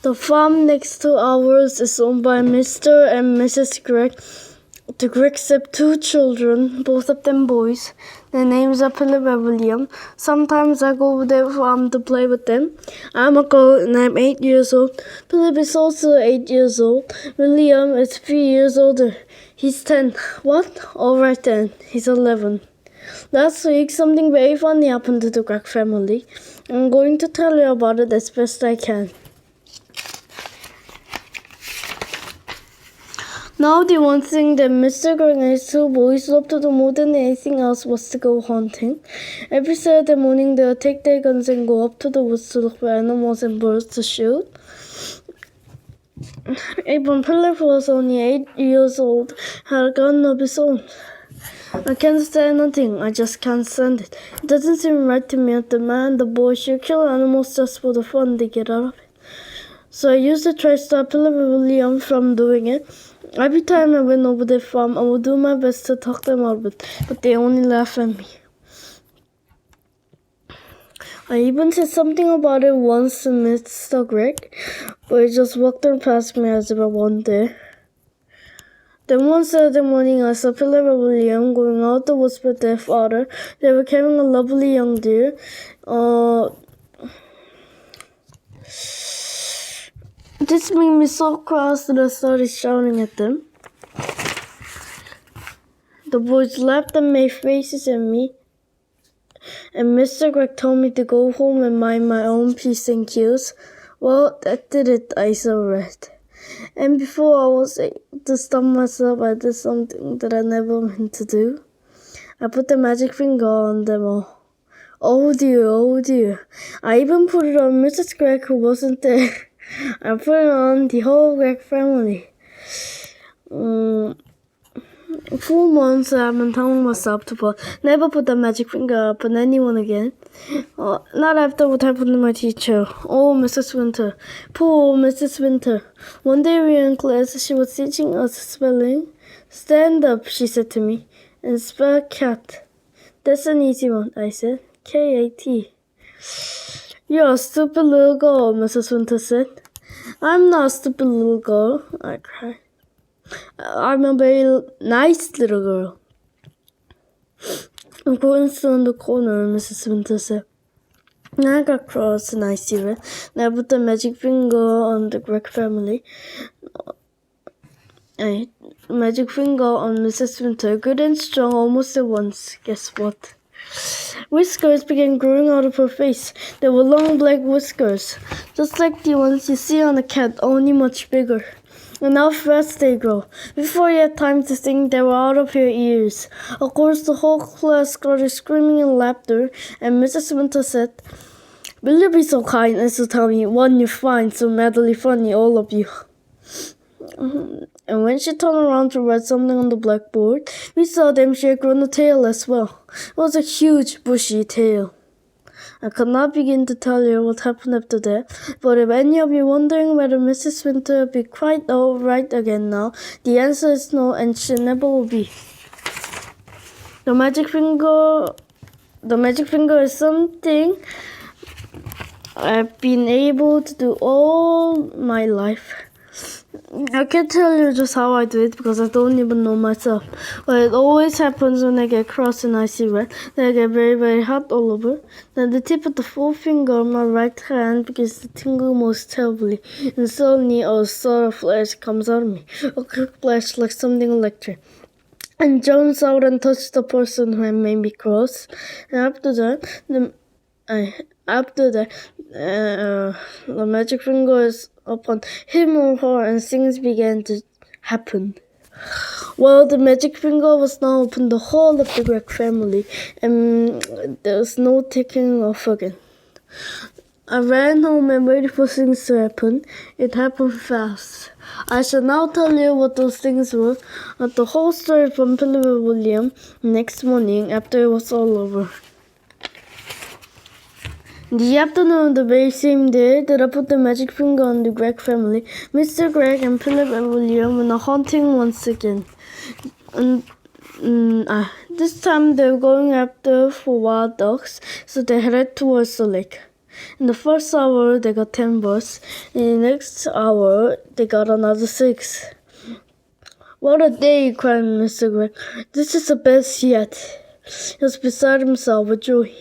The farm next to ours is owned by Mr. and Mrs. Gregg. The Greggs have 2 children, both of them boys. Their names are Philip and William. Sometimes I go over their farm to play with them. I'm a girl and I'm 8 years old. Philip is also 8 years old. William is 3 years older. He's 10. What? Alright then. He's 11. Last week, something very funny happened to the Gregg family. I'm going to tell you about it as best I can. Now, the one thing that Mr. Gregg and his 2 boys loved to do more than anything else was to go hunting. Every Saturday morning, they would take their guns and go up to the woods to look for animals and birds to shoot. Even Philip was only 8 years old, had a gun of his own. I can't stand nothing, I just can't stand it. It doesn't seem right to me that the man and the boy should kill animals just for the fun they get out of it. So I used to try to stop Philip and William from doing it. Every time I went over their farm, I would do my best to talk them out of it, but they only laugh at me. I even said something about it once to Mr. Gregg, but he just walked on past me as if I wasn't there. Then one Saturday morning, I saw Philip and William going out the woods with their father. They were carrying a lovely young deer. This made me so cross that I started shouting at them. The boys laughed and made faces at me. And Mr. Gregg told me to go home and mind my own P's and Q's. Well, that did it, I read. And before I was able to stop myself, I did something that I never meant to do. I put the magic finger on them all. Oh dear, oh dear. I even put it on Mrs. Gregg, who wasn't there. I put it on the whole Gregg family. 4 months I've been telling myself to never put the magic finger up on anyone again. Not after what happened to my teacher. Oh, Mrs. Winter. Poor Mrs. Winter. One day we were in class, she was teaching us spelling. Stand up, she said to me, and spell cat. That's an easy one, I said. K-A-T. You're a stupid little girl, Mrs. Winter said. I'm not a stupid little girl, I cried. I'm a very nice little girl. I'm going to sit in the corner, Mrs. Winter said. I got cross and I see it. And I put the magic finger on the Gregg family. Magic finger on Mrs. Winter, good and strong almost at once. Guess what? Whiskers began growing out of her face. They were long black whiskers, just like the ones you see on a cat, only much bigger. And how fast they grow. Before you had time to think, they were out of her ears. Of course, the whole class started screaming in laughter, and Mrs. Winter said, "Will you be so kind as to tell me one you find so madly funny, all of you?" And when she turned around to write something on the blackboard, we saw that she had grown a tail as well. It was a huge, bushy tail. I could not begin to tell you what happened after that, but if any of you wondering whether Mrs. Winter will be quite all right again now, the answer is no, and she never will be. The magic finger is something I've been able to do all my life. I can't tell you just how I do it because I don't even know myself. But it always happens when I get cross and I see red. Then I get very, very hot all over. Then the tip of the forefinger on my right hand begins to tingle most terribly. And suddenly a sort of flash comes out of me. A quick flash like something electric. And jumps out and touches the person who had made me cross. And after that, the magic finger is upon him or her and things began to happen. Well, the magic finger was now upon the whole of the Gregg family, and there was no taking off again. I ran home and waited for things to happen. It happened fast. I shall now tell you what those things were, and the whole story from Philip and William next morning after it was all over. In the afternoon of the very same day that I put the magic finger on the Gregg family, Mr. Gregg and Philip and William went hunting once again. And this time they were going after for wild dogs, so they headed towards the lake. In the first hour, they got 10 bucks. In the next hour, they got another 6. What a day, cried Mr. Greg. This is the best yet. He was beside himself with joy.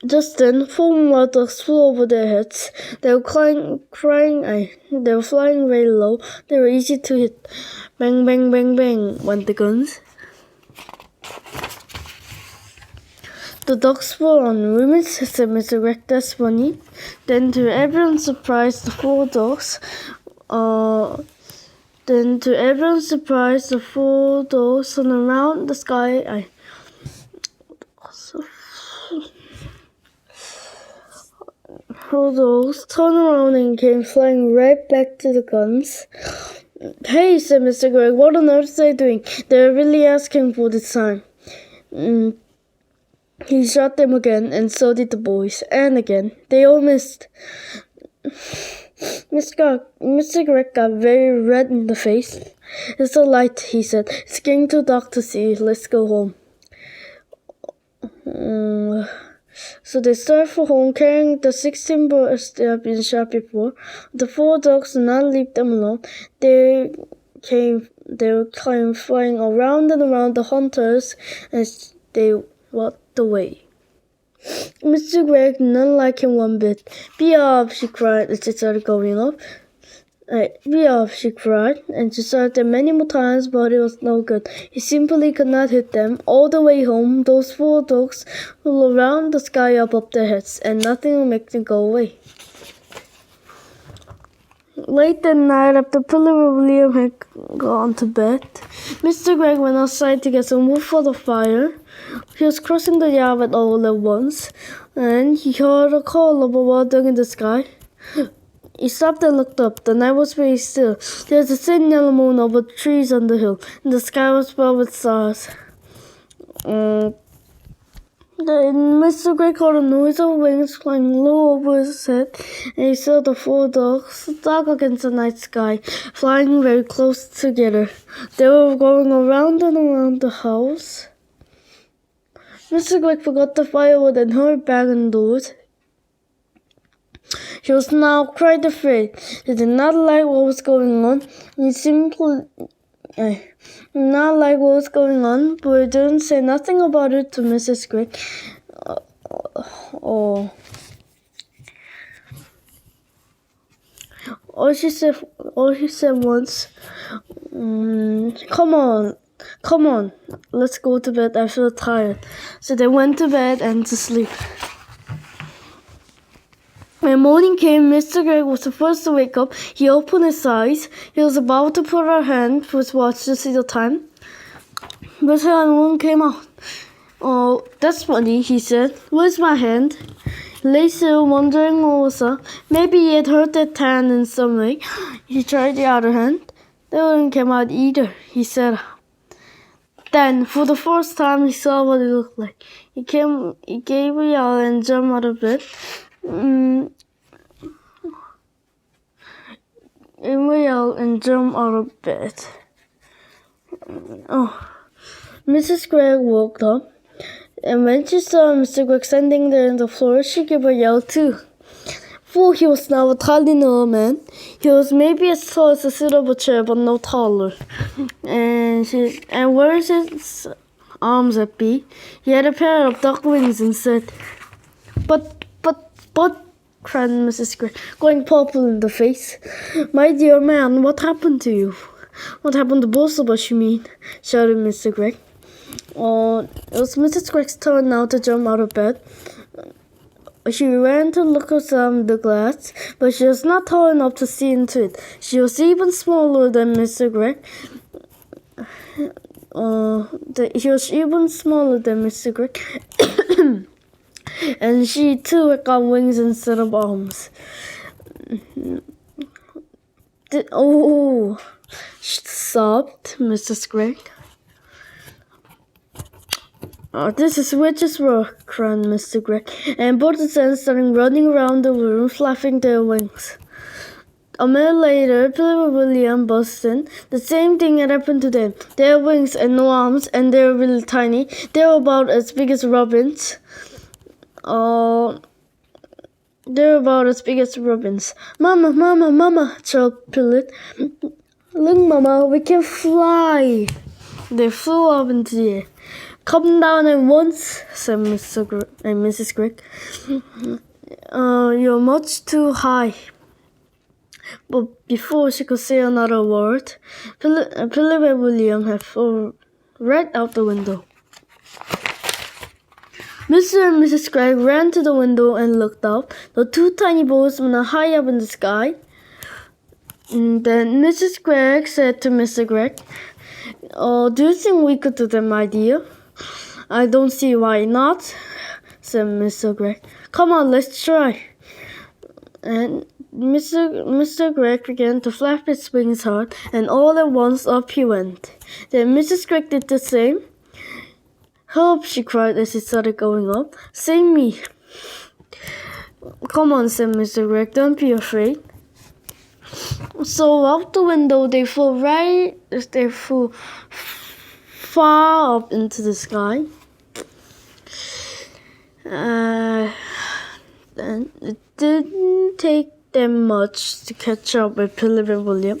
Just then, 4 more ducks flew over their heads. They were they were flying very low. They were easy to hit. Bang, bang, bang, bang went the guns. The ducks were on limits, said Mr. Greg. That's funny. Then, to everyone's surprise, the 4 ducks flew around the sky. Those turned around and came flying right back to the guns. Hey, said Mr. Greg, what on earth are they doing? They're really asking for this time. He shot them again, and so did the boys. And again. They all missed. Mr. Greg got very red in the face. It's a light, he said. It's getting too dark to see. Let's go home. So they started for home, carrying the 16 birds they had been shot before. The 4 dogs did not leave them alone. They were flying around and around the hunters as they walked away. Mr. Greg did not like him one bit. Be off, she cried as they started going off. Be off, she cried, and she started them many more times, but it was no good. He simply could not hit them. All the way home, those 4 dogs flew around the sky above their heads, and nothing would make them go away. Late that night, after Billy and William had gone to bed, Mr. Greg went outside to get some wood for the fire. He was crossing the yard all at once, and he heard a call of a wild duck in the sky. He stopped and looked up. The night was very still. There was a thin yellow moon over the trees on the hill, and the sky was filled with stars. Mr. Greg heard a noise of wings flying low over his head, and he saw the 4 dogs stuck against the night sky, flying very close together. They were going around and around the house. Mr. Greg forgot the firewood and hurried back indoors. He was now quite afraid. He did not like what was going on. He simply not like what was going on, but he didn't say nothing about it to Mrs. Greg. All she said once, come on, let's go to bed. I feel tired. So they went to bed and to sleep. When morning came, Mr. Greg was the first to wake up. He opened his eyes. He was about to put her hand to his watch to see the time, but her hand came out. Oh, that's funny, he said. Where's my hand? He lay still, wondering what was up. Maybe he had hurt that hand in some way. He tried the other hand. That one came out either, he said. Then, for the first time, he saw what it looked like. He gave a yell and jumped out of bed. Mrs. Greg woke up, and when she saw Mr. Greg standing there on the floor, she gave a yell too. For he was now a tiny little man. He was maybe as tall as the seat of a chair, but no taller. And where his arms at be? He had a pair of duck wings instead. But, cried Mrs. Greg, going purple in the face. My dear man, what happened to you? What happened to both of us, you mean? Shouted Mr. Greg. It was Mrs. Greg's turn now to jump out of bed. She ran to look around the glass, but she was not tall enough to see into it. She was even smaller than Mr. Greg. He was even smaller than Mr. Greg. And she too had got wings instead of arms. Sobbed Mrs. Greg. This is witch's work, cried Mr. Greg, and both the sons started running around the room, flapping their wings. A minute later, Billy and William burst in. The same thing had happened to them. They had wings and no arms, and they were really tiny. They were about as big as robins. They're about as big as robins. Mama, Mama, Mama, chirped Philip. Look, Mama, we can fly. They flew up into the air. Come down at once, said Mrs. Gregg. You're much too high. But before she could say another word, Philip and William had fallen right out the window. Mr. and Mrs. Gregg ran to the window and looked up. The two tiny boys were high up in the sky. And then Mrs. Gregg said to Mr. Gregg, do you think we could do that, my dear? I don't see why not, said Mr. Gregg. Come on, let's try. And Mr. Gregg began to flap his wings hard, and all at once up he went. Then Mrs. Gregg did the same. Help, she cried as he started going up. Save me. Come on, said Mr. Gregg, don't be afraid. So out the window they flew far up into the sky. And it didn't take them much to catch up with Philip and William.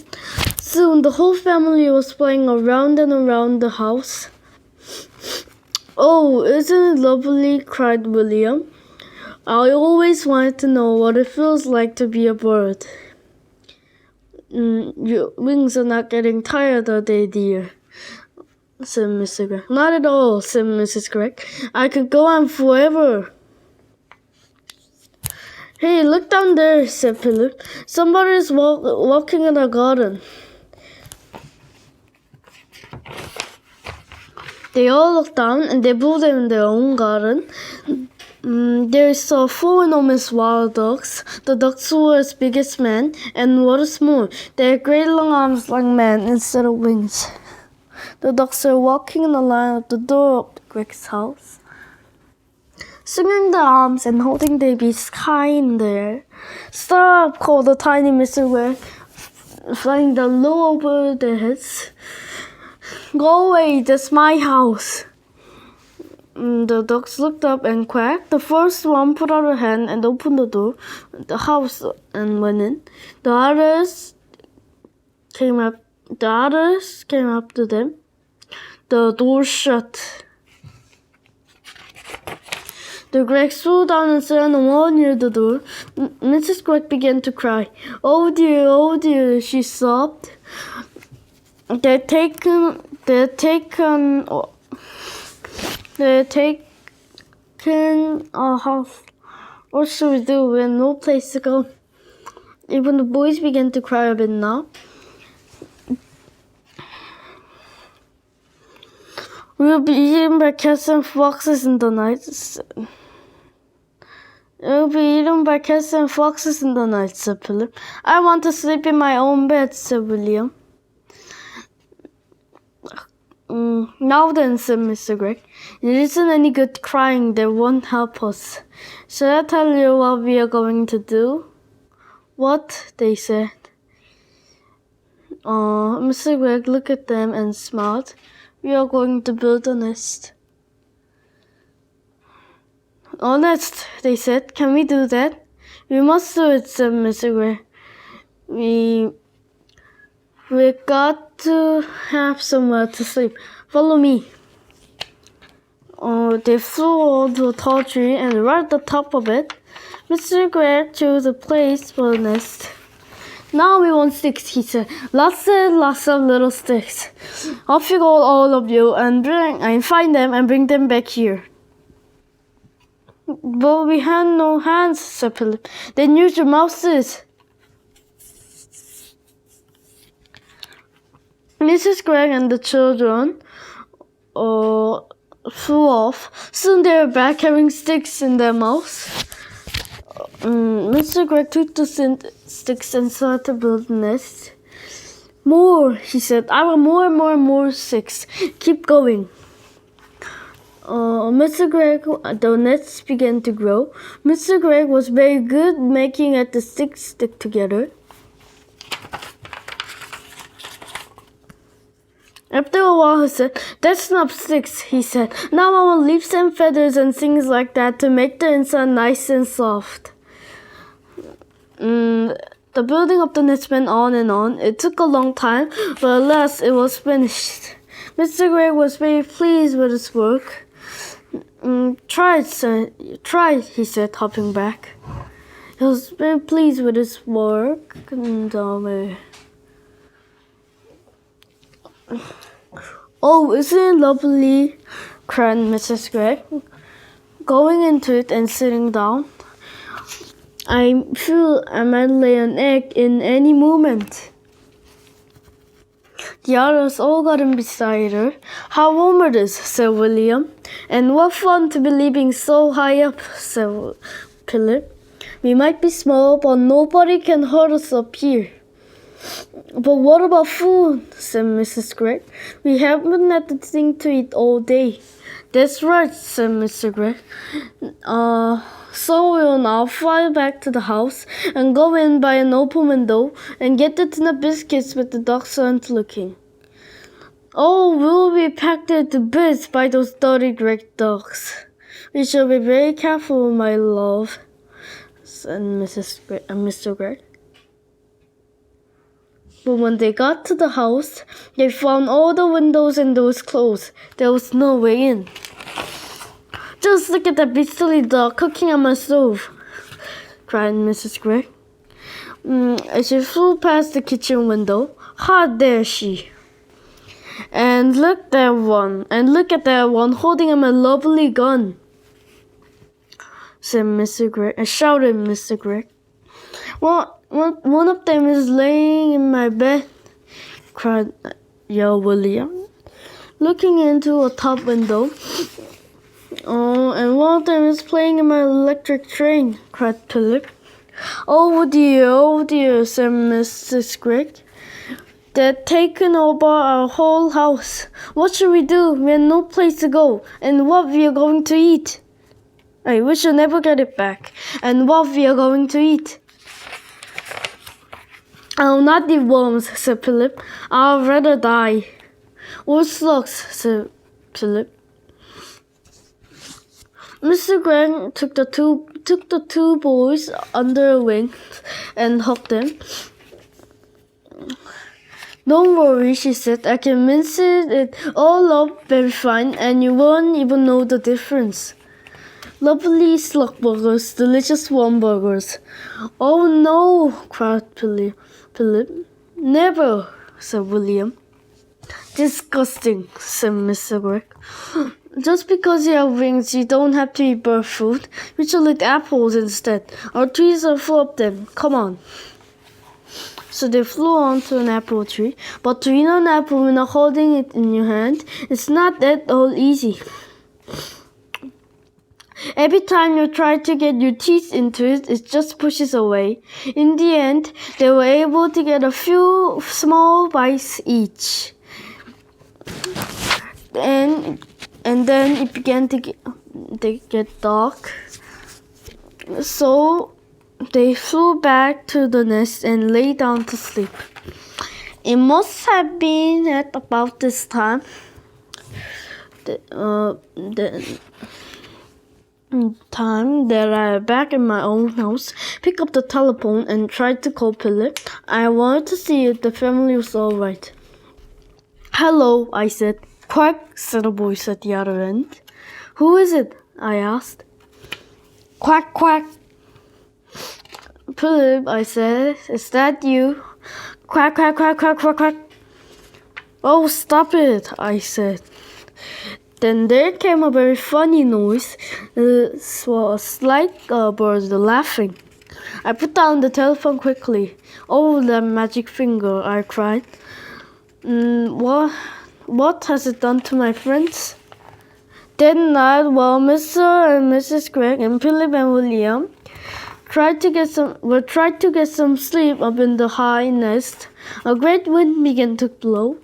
Soon the whole family was playing around and around the house. Oh, isn't it lovely? Cried William. I always wanted to know what it feels like to be a bird. Your wings are not getting tired, are they, dear? Said Mr. Gregg. Not at all, said Mrs. Gregg. I could go on forever. Hey, look down there, said Philip. Somebody is walking in the garden. They all looked down and they blew them in their own garden. They saw 4 enormous wild ducks. The ducks were as big as men, and what is more, they had great long arms like men instead of wings. The ducks were walking in a line at the door of the Greg's house, swinging their arms and holding their beaks high in the air. Stop, called the tiny Mr. Gregg, flying them low over their heads. Go away, that's my house. The ducks looked up and quacked. The first one put out a hand and opened the door of the house and went in. The others came up to them. The door shut. The Greggs flew down and sat on the wall near the door. Mrs. Gregg began to cry. Oh dear, she sobbed. They're taken our house. What should we do? We have no place to go. Even the boys began to cry a bit now. We'll be eaten by cats and foxes in the night. Said Philip. I want to sleep in my own bed, said William. Now then, said Mr. Gregg, it isn't any good crying, that won't help us. Shall I tell you what we are going to do? What? They said. Mr. Gregg looked at them and smiled. We are going to build a nest. A nest, they said. Can we do that? We must do it, said Mr. Gregg. We've got to have somewhere to sleep. Follow me. They flew onto a tall tree, and right at the top of it, Mr. Gregg chose a place for the nest. Now we want sticks, he said. Lots of little sticks. Off you go, all of you, and find them and bring them back here. But we had no hands, said Philip. Then use your mouses. Mrs. Gregg and the children flew off. Soon they were back carrying sticks in their mouths. Mr. Gregg took the sticks and started to build a nest. More, he said. I want more and more and more sticks. Keep going. Mr. Gregg, the nets began to grow. Mr. Gregg was very good making the sticks stick together. After a while, he said, "That's not sticks," he said. "Now I want leaves and feathers and things like that to make the inside nice and soft." The building of the nest went on and on. It took a long time, but at last it was finished. Mr. Gregg was very pleased with his work. Try it, he said, hopping back. He was very pleased with his work. "Oh, isn't it lovely?" cried Mrs. Gregg, going into it and sitting down. "I feel I might lay an egg in any moment." The others all got in beside her. "How warm it is," said William. "And what fun to be living so high up," said Philip. "We might be small, but nobody can hurt us up here." "But what about food?" said Mrs. Gregg. "We haven't had a thing to eat all day." "That's right," said Mr. Gregg. So we'll now fly back to the house and go in by an open window and get the tin of biscuits with the ducks aren't looking." "Oh, we'll be packed into bits by those dirty great ducks." "We shall be very careful, my love," said Mr. Gregg. But when they got to the house, they found all the windows and doors closed. There was no way in. "Just look at that beastly dog cooking on my stove," cried Mrs. Gregg. As she flew past the kitchen window. "How dare she! And look at that one holding my lovely gun," said Mr. Gregg, and shouted Mr. Gregg. One of them is laying in my bed," yelled William, looking into a top window. "Oh, and one of them is playing in my electric train," cried Philip. Oh dear," said Mrs. Gregg. "They're taking over our whole house. What should we do? We have no place to go, and what we are going to eat. We shall never get it back. And what we are going to eat." "I'll not eat worms," said Philip. "I'd rather die." "Or slugs," said Philip. Mr. Gregg took the two boys under a wing and hugged them. "Don't worry," she said. "I can mince it all up very fine, and you won't even know the difference. Lovely slug burgers, delicious worm burgers." "Oh no," cried Philip. "Never," said William. "Disgusting," said Mr. Gregg. "Just because you have wings, you don't have to eat bird food. We shall eat apples instead. Our trees are full of them. Come on." So they flew onto an apple tree. But to eat an apple without holding it in your hand, it's not at all easy. Every time you try to get your teeth into it, it just pushes away. In the end, they were able to get a few small bites each. And then it began to get dark. So they flew back to the nest and lay down to sleep. It must have been at about this time that I back in my own house, picked up the telephone and tried to call Philip. I wanted to see if the family was all right. "Hello," I said. "Quack," said a voice at the other end. "Who is it?" I asked. "Quack, quack." "Philip," I said, "is that you?" "Quack, quack, quack, quack, quack, quack." "Oh, stop it," I said. Then there came a very funny noise. It was like a bird laughing. I put down the telephone quickly. "Oh, that magic finger," I cried. What has it done to my friends?" That night, while Mr. and Mrs. Gregg and Philip and William tried to get some sleep up in the high nest, a great wind began to blow.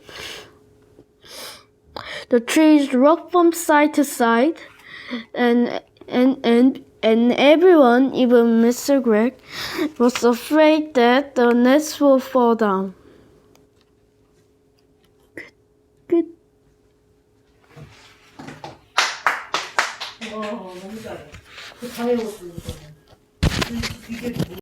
The trees rocked from side to side, and everyone, even Mr. Gregg, was afraid that the nest would fall down. 끝. 와, 너무 잘해. 다 외웠어, 이거는. 이게